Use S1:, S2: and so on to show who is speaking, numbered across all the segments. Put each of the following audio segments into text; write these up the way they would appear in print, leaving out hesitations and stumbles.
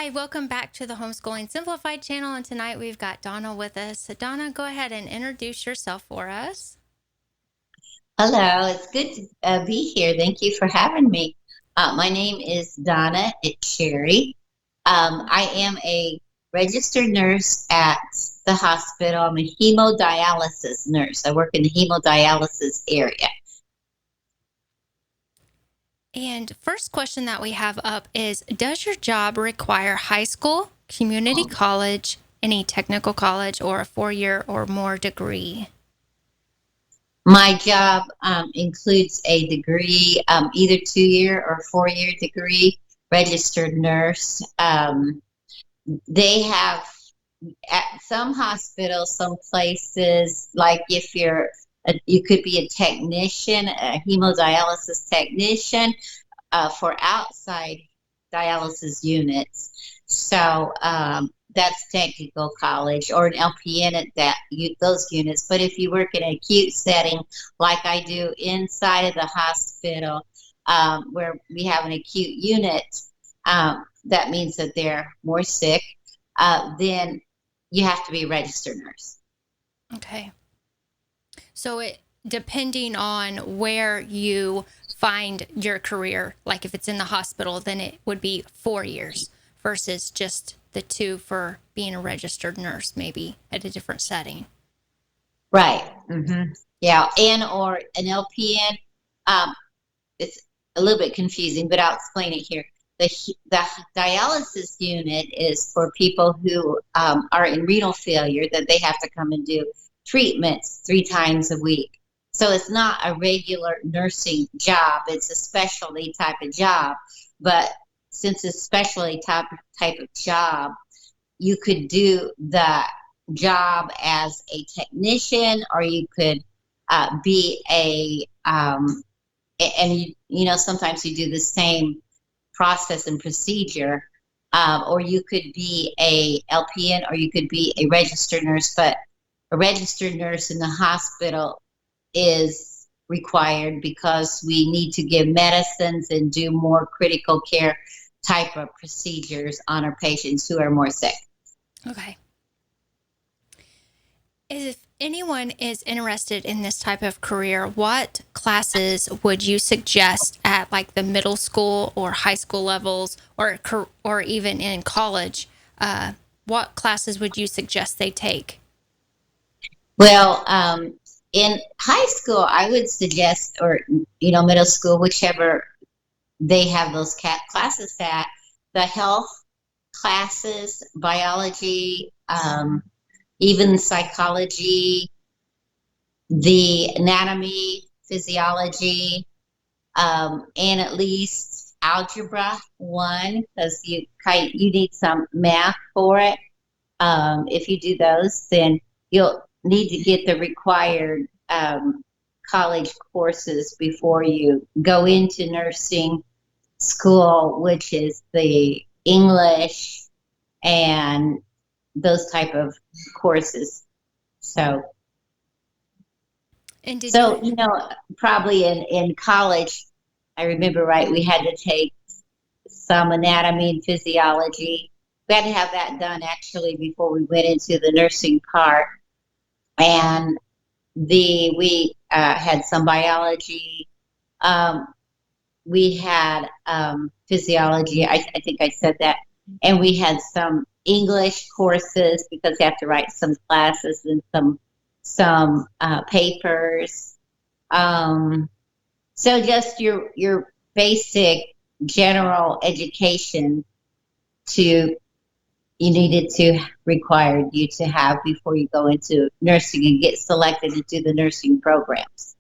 S1: Hi, welcome back to the Homeschooling Simplified channel. And tonight we've got Donna with us. So Donna, go ahead and introduce yourself for us.
S2: Hello, it's good to be here. Thank you for having me. My name is Donna Cherry. I am a registered nurse at the hospital. I'm a hemodialysis nurse. I work in the hemodialysis area.
S1: And first question that we have up is, does your job require high school, community college, any technical college, or a 4-year or more degree?
S2: My job includes a degree, either 2-year or 4-year degree, registered nurse. They have at some hospitals, some places, like if you could be a technician, a hemodialysis technician for outside dialysis units. So that's technical college or an LPN at those units. But if you work in an acute setting, like I do inside of the hospital, where we have an acute unit, that means that they're more sick. Then you have to be a registered nurse.
S1: Okay. So depending on where you find your career, like if it's in the hospital, then it would be 4 years versus just the 2 for being a registered nurse, maybe at a different setting.
S2: Right. Yeah. And or an LPN. It's a little bit confusing, but I'll explain it here. The dialysis unit is for people who are in renal failure, that they have to come and do treatments 3 times a week. So it's not a regular nursing job. It's a specialty type of job. But since it's a specialty type of job, you could do the job as a technician, or you could be and sometimes you do the same process and procedure, or you could be a LPN, or you could be a registered nurse. But a registered nurse in the hospital is required because we need to give medicines and do more critical care type of procedures on our patients who are more sick.
S1: Okay. If anyone is interested in this type of career, what classes would you suggest at like the middle school or high school levels, or even in college? What classes would you suggest they take?
S2: Well, in high school, I would suggest, or middle school, whichever they have those classes at, the health classes, biology, even psychology, the anatomy, physiology, and at least algebra 1, because you need some math for it. If you do those, then you'll need to get the required college courses before you go into nursing school, which is the English and those type of courses. So,
S1: And did
S2: so
S1: you?
S2: probably in college, I remember right, we had to take some anatomy and physiology. We had to have that done actually before we went into the nursing part, and we had some biology. Um, we had physiology. I think I said that, and we had some English courses because you have to write some classes and some papers. Um, so just your basic general education to you needed to required you to have before you go into nursing and get selected to do the nursing programs.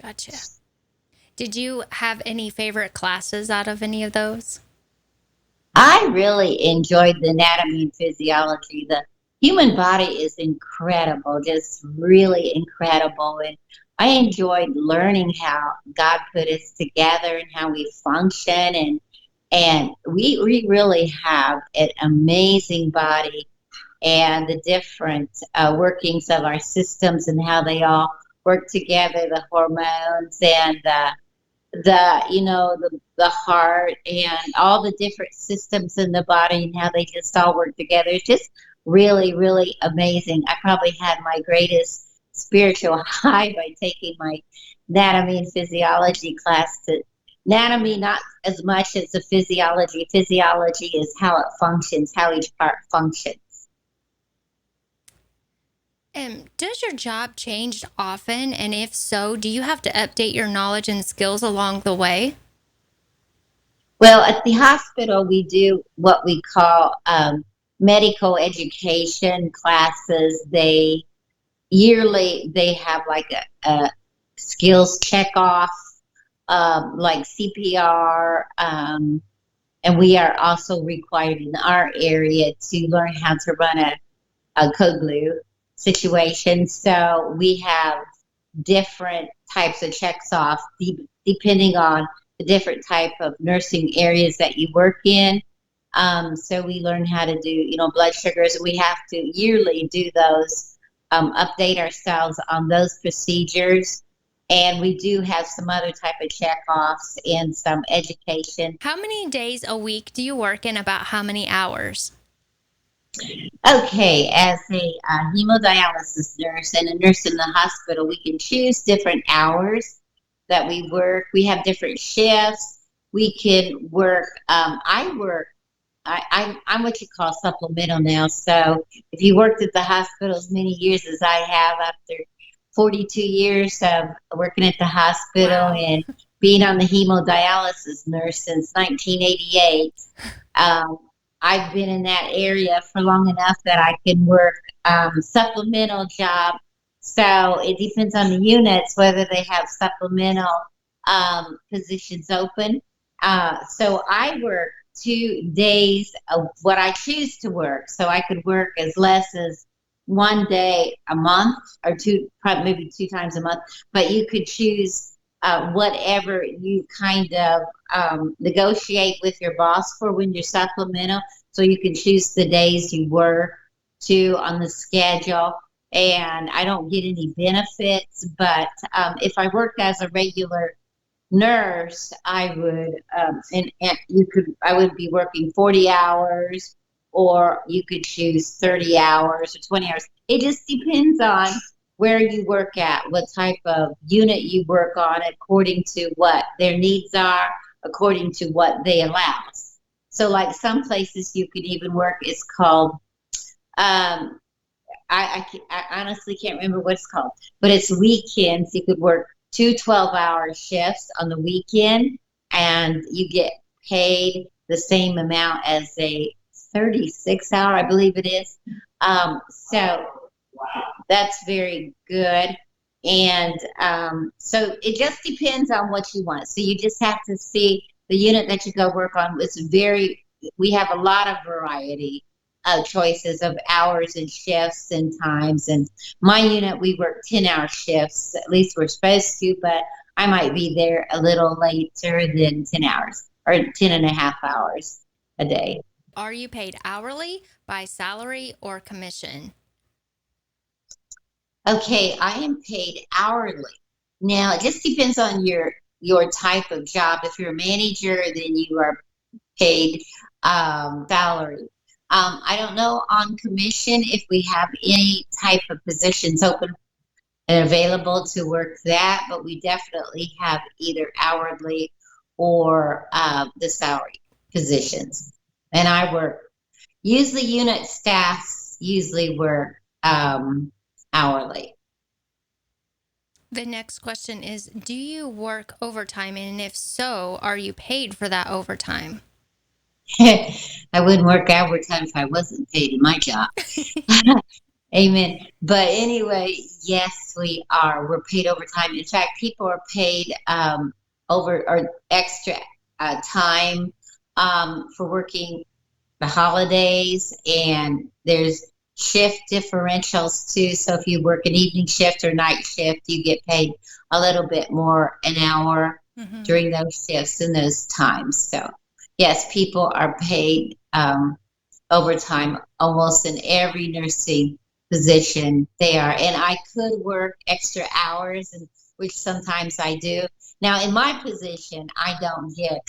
S1: Gotcha. Did you have any favorite classes out of any of those?
S2: I really enjoyed the anatomy and physiology. The human body is incredible, just really incredible. And I enjoyed learning how God put us together and how we function. And we really have an amazing body, and the different workings of our systems and how they all work together, the hormones and the heart and all the different systems in the body and how they just all work together. It's just really, really amazing. I probably had my greatest spiritual high by taking my anatomy and physiology class. To anatomy, not as much as the physiology. Physiology is how it functions, how each part functions.
S1: Does your job change often? And if so, do you have to update your knowledge and skills along the way?
S2: Well, at the hospital, we do what we call medical education classes. They have like a skills check off, like CPR, and we are also required in our area to learn how to run a code blue situation. So we have different types of checks off depending on the different type of nursing areas that you work in. So we learn how to do, blood sugars. We have to yearly do those, update ourselves on those procedures. And we do have some other type of check-offs and some education.
S1: How many days a week do you work and about how many hours?
S2: Okay, as a hemodialysis nurse and a nurse in the hospital, we can choose different hours that we work. We have different shifts. We can work. I work. I'm what you call supplemental now. So if you worked at the hospital as many years as I have, after 42 years of working at the hospital
S1: Wow.
S2: and being on the hemodialysis nurse since 1988. Um, I've been in that area for long enough that I can work supplemental job. So it depends on the units whether they have supplemental positions open. So I work 2 days of what I choose to work. So I could work as less as one day a month or two, probably maybe 2 times a month. But you could choose whatever you kind of negotiate with your boss for when you're supplemental. So you can choose the days you work to on the schedule. And I don't get any benefits, but if I worked as a regular nurse, I would, and I would be working 40 hours, or you could choose 30 hours or 20 hours. It just depends on where you work at, what type of unit you work on, according to what their needs are, according to what they allow. So, like some places you could even work, it's called, um, I honestly can't remember what it's called, but it's weekends. You could work 2 12-hour shifts on the weekend, and you get paid the same amount as a 36-hour, I believe it is. So that's very good. And so it just depends on what you want. So you just have to see the unit that you go work on. We have a lot of variety of choices of hours and shifts and times. And my unit, we work 10-hour shifts, at least we're supposed to, but I might be there a little later than 10 hours or 10 and a half hours a day.
S1: Are you paid hourly, by salary, or commission?
S2: Okay, I am paid hourly. Now, it just depends on your type of job. If you're a manager, then you are paid salary. I don't know on commission if we have any type of positions open and available to work that, but we definitely have either hourly or the salary positions. And I work, usually unit staffs usually work hourly.
S1: The next question is, do you work overtime? And if so, are you paid for that overtime?
S2: I wouldn't work overtime if I wasn't paid in my job. Amen. But anyway, yes, we are. We're paid overtime. In fact, people are paid over or extra time for working the holidays, and there's shift differentials too. So if you work an evening shift or night shift, you get paid a little bit more an hour
S1: Mm-hmm.
S2: during those shifts and those times. So yes, people are paid overtime almost in every nursing position they are. And I could work extra hours, and which sometimes I do. Now, in my position, I don't get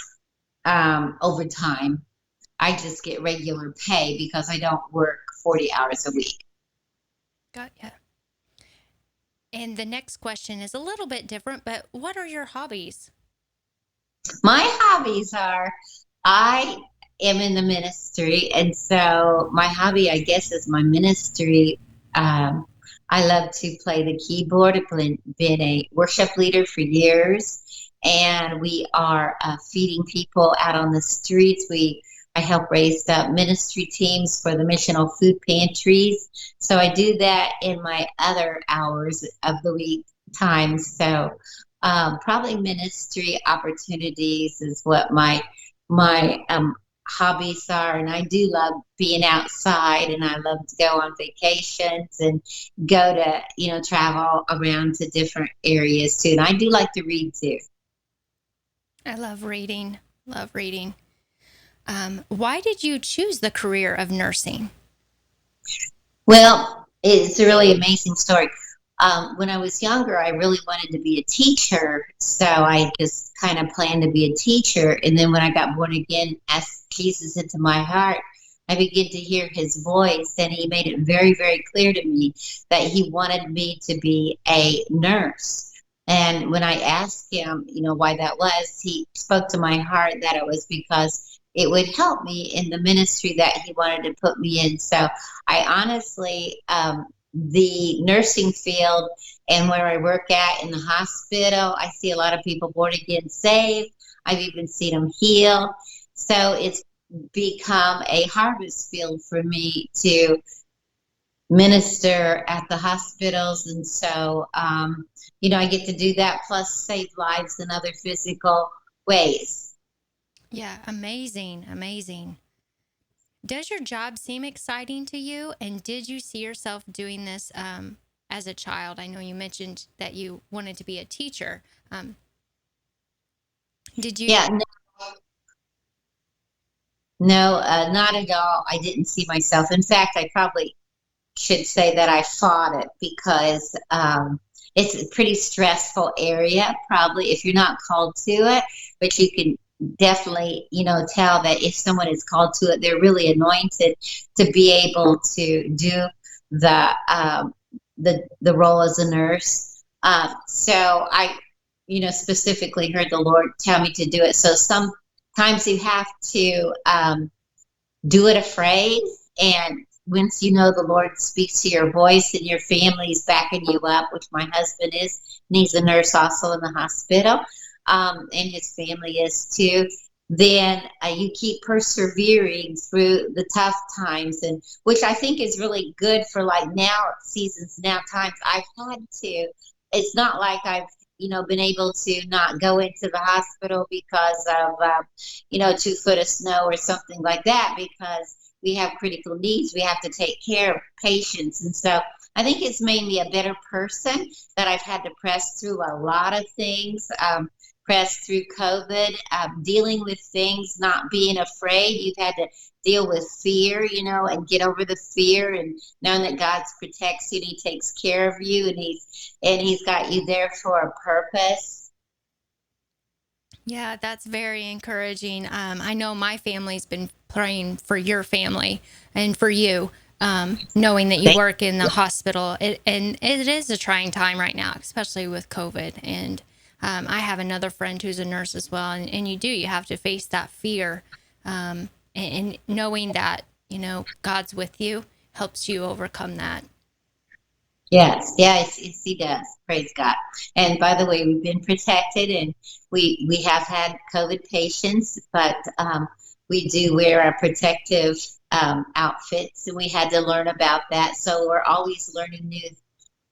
S2: overtime. I just get regular pay because I don't work 40 hours a week.
S1: Got ya. And the next question is a little bit different, but what are your hobbies?
S2: My hobbies are I am in the ministry, and so my hobby, I guess, is my ministry. Um, I love to play the keyboard. I've been a worship leader for years, and we are feeding people out on the streets. I help raise up ministry teams for the missional food pantries. So I do that in my other hours of the week time. So probably ministry opportunities is what my hobbies are, and I do love being outside, and I love to go on vacations and go to travel around to different areas too. And I do like to read too.
S1: I love reading. Love reading. Why did you choose the career of nursing?
S2: Well, it's a really amazing story. When I was younger, I really wanted to be a teacher, so I just kind of planned to be a teacher. And then when I got born again, asked Jesus into my heart, I began to hear his voice, and he made it very, very clear to me that he wanted me to be a nurse. And when I asked him, why that was, he spoke to my heart that it was because it would help me in the ministry that he wanted to put me in. So I honestly, the nursing field and where I work at in the hospital, I see a lot of people born again saved. I've even seen them heal. So it's become a harvest field for me to minister at the hospitals. And so, I get to do that plus save lives in other physical ways.
S1: Yeah, amazing, amazing. Does your job seem exciting to you? And did you see yourself doing this as a child? I know you mentioned that you wanted to be a teacher. Did you?
S2: Yeah, no, not at all. I didn't see myself. In fact, I probably should say that I fought it because it's a pretty stressful area, probably if you're not called to it, but you can definitely, tell that if someone is called to it, they're really anointed to be able to do the the role as a nurse. So I, specifically heard the Lord tell me to do it. So sometimes you have to do it afraid. And once the Lord speaks to your voice and your family's backing you up, which my husband is, and he's a nurse also in the hospital, and his family is too, then you keep persevering through the tough times, and which I think is really good for like now seasons, now times. I've had to. It's not like I've been able to not go into the hospital because of 2 foot of snow or something like that, because we have critical needs. We have to take care of patients. And so I think it's made me a better person that I've had to press through a lot of things, press through COVID, dealing with things, not being afraid. You've had to deal with fear, and get over the fear, and knowing that God protects you and he takes care of you, and he's got you there for a purpose.
S1: Yeah, that's very encouraging. I know my family's been praying for your family and for you, knowing that you
S2: Thank
S1: work in the
S2: you.
S1: hospital. And it is a trying time right now, especially with COVID. And I have another friend who's a nurse as well. And you have to face that fear. And knowing that, God's with you helps you overcome that.
S2: Yes, he does. Praise God. And by the way, we've been protected, and we have had COVID patients, but we do wear our protective outfits, and we had to learn about that. So we're always learning new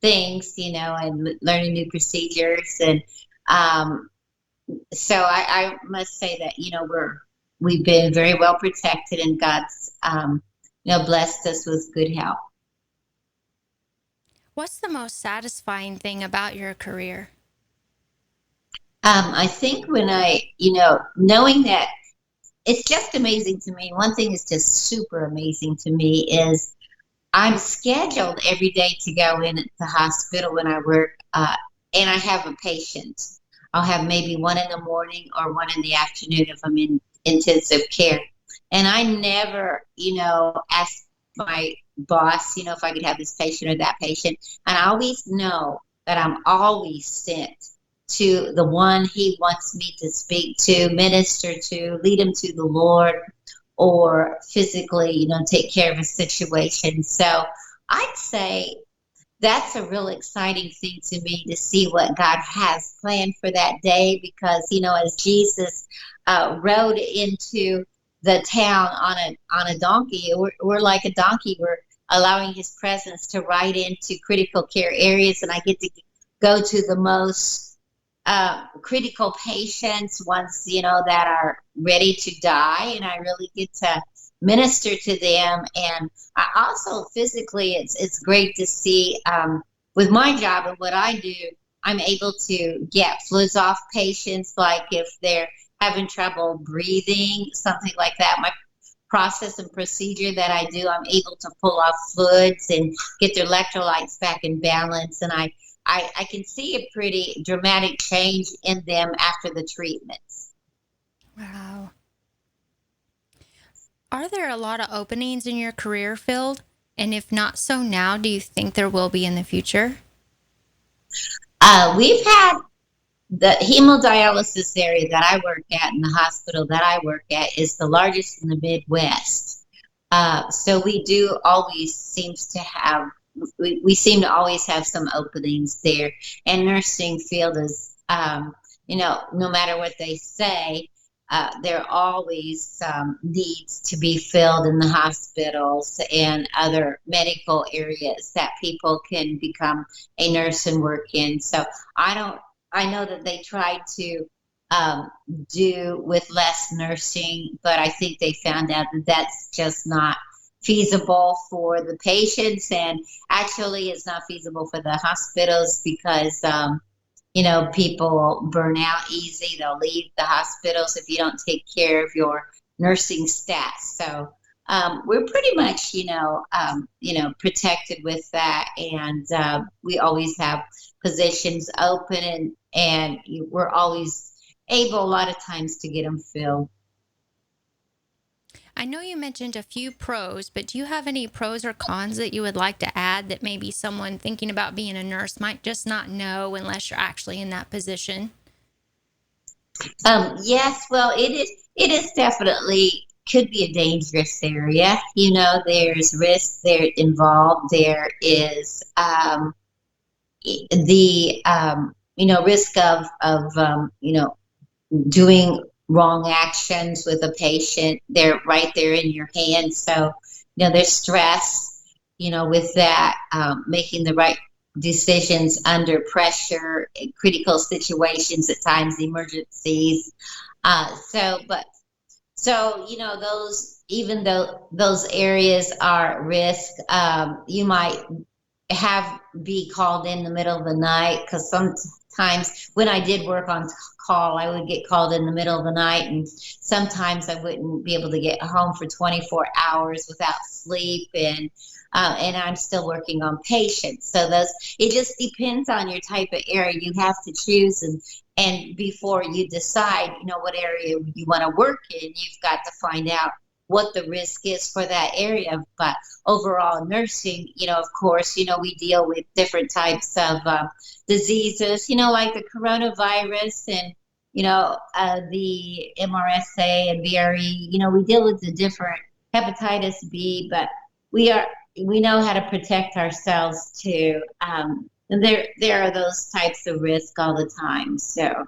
S2: things, and learning new procedures. And um, so I must say that we've been very well protected, and God's blessed us with good health.
S1: What's the most satisfying thing about your career?
S2: I think when knowing that it's just amazing to me. One thing is just super amazing to me is I'm scheduled every day to go in at the hospital when I work, and I have a patient I'll have maybe one in the morning or one in the afternoon if I'm in intensive care. And I never, ask my boss, if I could have this patient or that patient. And I always know that I'm always sent to the one he wants me to speak to, minister to, lead him to the Lord, or physically, take care of a situation. So I'd say that's a real exciting thing to me to see what God has planned for that day because, as Jesus rode into the town on a donkey, we're like a donkey. We're allowing his presence to ride into critical care areas, and I get to go to the most critical patients ones, that are ready to die, and I really get to minister to them. And I also physically, it's great to see with my job and what I do, I'm able to get fluids off patients, like if they're having trouble breathing, something like that. My process and procedure that I do, I'm able to pull off fluids and get their electrolytes back in balance. And I can see a pretty dramatic change in them after the treatments.
S1: Wow. Are there a lot of openings in your career field? And if not so now, do you think there will be in the future?
S2: We've had the hemodialysis area that I work at in the hospital that I work at is the largest in the Midwest. So we do always seems to have, we seem to always have some openings there. And nursing field is, no matter what they say, there always needs to be filled in the hospitals and other medical areas that people can become a nurse and work in. So I know that they tried to do with less nursing, but I think they found out that that's just not feasible for the patients, and actually it's not feasible for the hospitals because people burn out easy. They'll leave the hospitals if you don't take care of your nursing staff. So we're pretty much, protected with that, and we always have positions open, and we're always able, a lot of times, to get them filled.
S1: I know you mentioned a few pros, but do you have any pros or cons that you would like to add that maybe someone thinking about being a nurse might just not know unless you're actually in that position?
S2: Yes, well, it is definitely could be a dangerous area. There's risk there involved. There is the risk of doing wrong actions with a patient. They're right there in your hands. So there's stress with that, making the right decisions under pressure in critical situations, at times emergencies. Those, even though those areas are at risk, you might be called in the middle of the night, because sometimes when I did work on call, I would get called in the middle of the night, and sometimes I wouldn't be able to get home for 24 hours without sleep, and I'm still working on patients. So it just depends on your type of area. You have to choose, and before you decide, what area you want to work in, you've got to find out what the risk is for that area. But overall nursing, of course, we deal with different types of diseases, like the coronavirus and, the MRSA and VRE. We deal with the different hepatitis B, but we know how to protect ourselves too. And there are those types of risks all the time. So.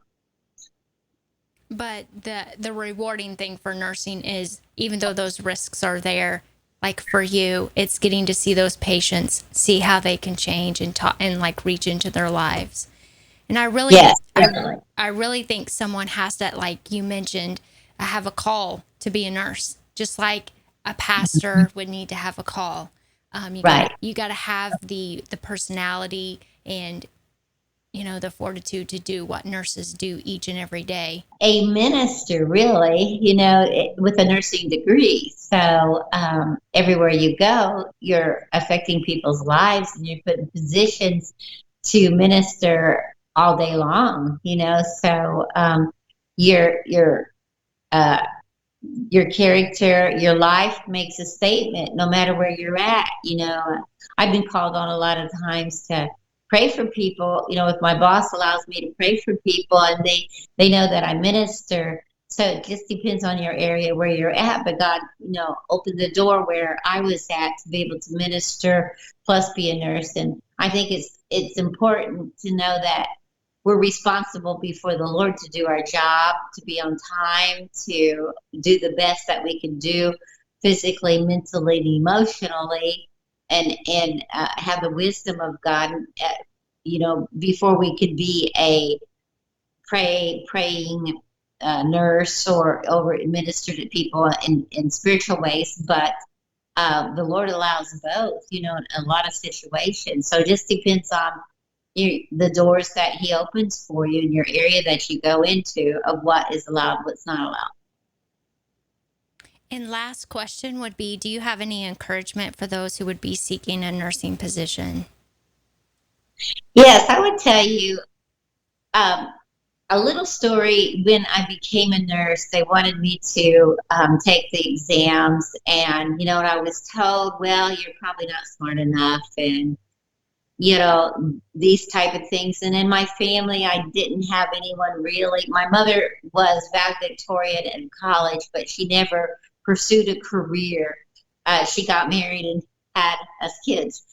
S1: But the rewarding thing for nursing is, even though those risks are there, like for you, it's getting to see those patients, see how they can change and talk and like reach into their lives. And
S2: Yes, definitely.
S1: I really think someone has to, like you mentioned, have a call to be a nurse, just like a pastor would need to have a call.
S2: Right.
S1: You got to have the personality and the fortitude to do what nurses do each and every day.
S2: A minister, really, with a nursing degree. So everywhere you go, you're affecting people's lives, and you're put in positions to minister all day long, So your your uh, your character, your life makes a statement no matter where you're at. I've been called on a lot of times to pray for people. If my boss allows me to pray for people, and they know that I minister. So it just depends on your area where you're at. But God, opened the door where I was at to be able to minister plus be a nurse. And I think it's important to know that we're responsible before the Lord to do our job, to be on time, to do the best that we can do physically, mentally, and emotionally, and have the wisdom of God. Before we could be a praying nurse or over administer to people in spiritual ways, but the Lord allows both, in a lot of situations. So it just depends on the doors that He opens for you in your area that you go into of what is allowed, what's not allowed.
S1: And last question would be, do you have any encouragement for those who would be seeking a nursing position?
S2: Yes, I would tell you a little story. When I became a nurse, they wanted me to take the exams, and I was told, well, you're probably not smart enough, and these type of things. And in my family, I didn't have anyone really. My mother was valedictorian in college, but she never pursued a career. She got married and had us kids.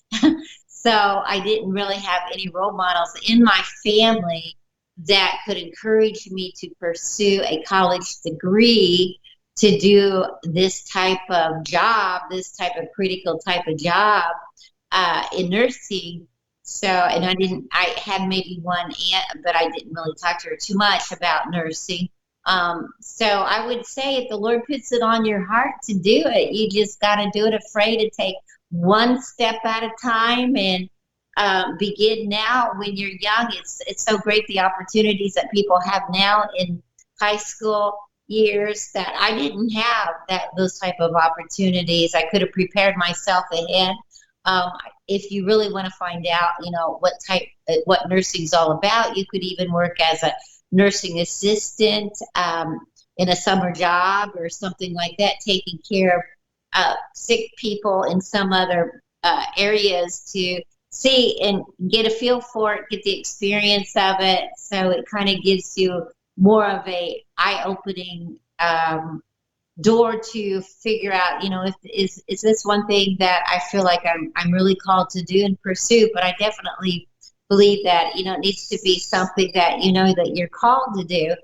S2: So I didn't really have any role models in my family that could encourage me to pursue a college degree to do this type of job, this type of critical type of job in nursing. So, and I had maybe one aunt, but I didn't really talk to her too much about nursing. So I would say if the Lord puts it on your heart to do it, you just got to do it afraid to take one step at a time, and begin now when you're young. It's so great the opportunities that people have now in high school years that I didn't have those type of opportunities. I could have prepared myself ahead. Um, if you really want to find out, what nursing is all about, you could even work as a nursing assistant in a summer job or something like that, taking care of sick people in some other areas to see and get a feel for it, get the experience of it. So it kind of gives you more of a eye-opening door to figure out, if is this one thing that I feel like I'm really called to do and pursue. But I definitely believe that it needs to be something that that you're called to do.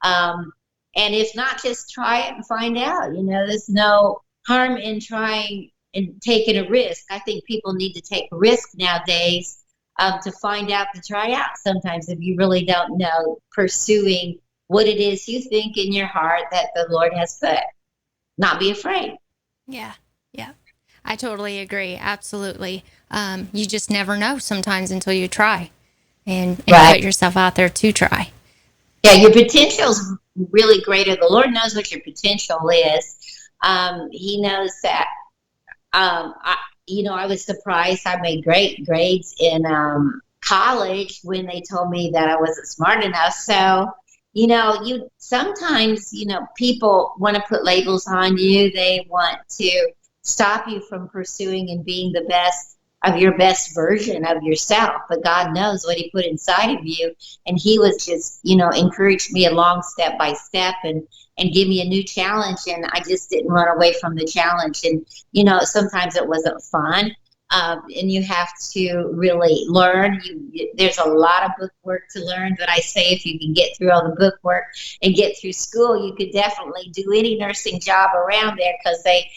S2: And if not, just try it and find out. There's no harm in trying and taking a risk. I think people need to take a risk nowadays to find out, to try out. Sometimes if you really don't know, pursuing what it is you think in your heart that the Lord has put. Not be afraid.
S1: Yeah. Yeah. I totally agree. Absolutely. You just never know sometimes until you try and
S2: Right.
S1: put yourself out there to try.
S2: Yeah, your potential's really greater. The Lord knows what your potential is. He knows that. I was surprised. I made great grades in college when they told me that I wasn't smart enough. So, you sometimes, people want to put labels on you. They want to stop you from pursuing and being the best of your best version of yourself. But God knows what He put inside of you. And He was just, encouraged me along step by step and give me a new challenge. And I just didn't run away from the challenge. And, sometimes it wasn't fun. And you have to really learn. There's a lot of book work to learn, but I say if you can get through all the book work and get through school, you could definitely do any nursing job around there, because they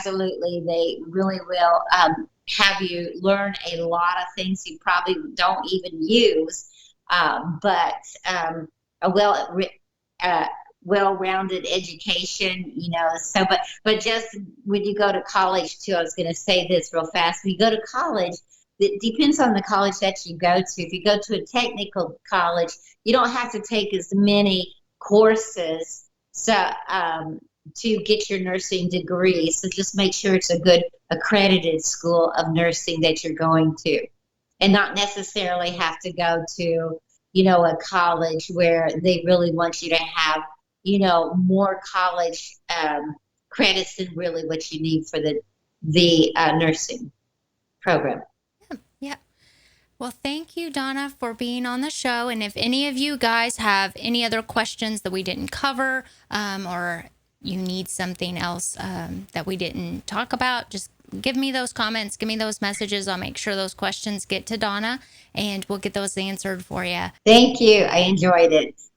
S2: really will have you learn a lot of things you probably don't even use, but a well-rounded education, so, but just when you go to college too, I was going to say this real fast. When you go to college, it depends on the college that you go to. If you go to a technical college, you don't have to take as many courses to get your nursing degree. So just make sure it's a good accredited school of nursing that you're going to, and not necessarily have to go to a college where they really want you to have, more college credits than really what you need for the nursing program.
S1: Yeah. Well, thank you, Donna, for being on the show. And if any of you guys have any other questions that we didn't cover, or you need something else that we didn't talk about, just give me those comments, give me those messages. I'll make sure those questions get to Donna and we'll get those answered for you.
S2: Thank you. I enjoyed it.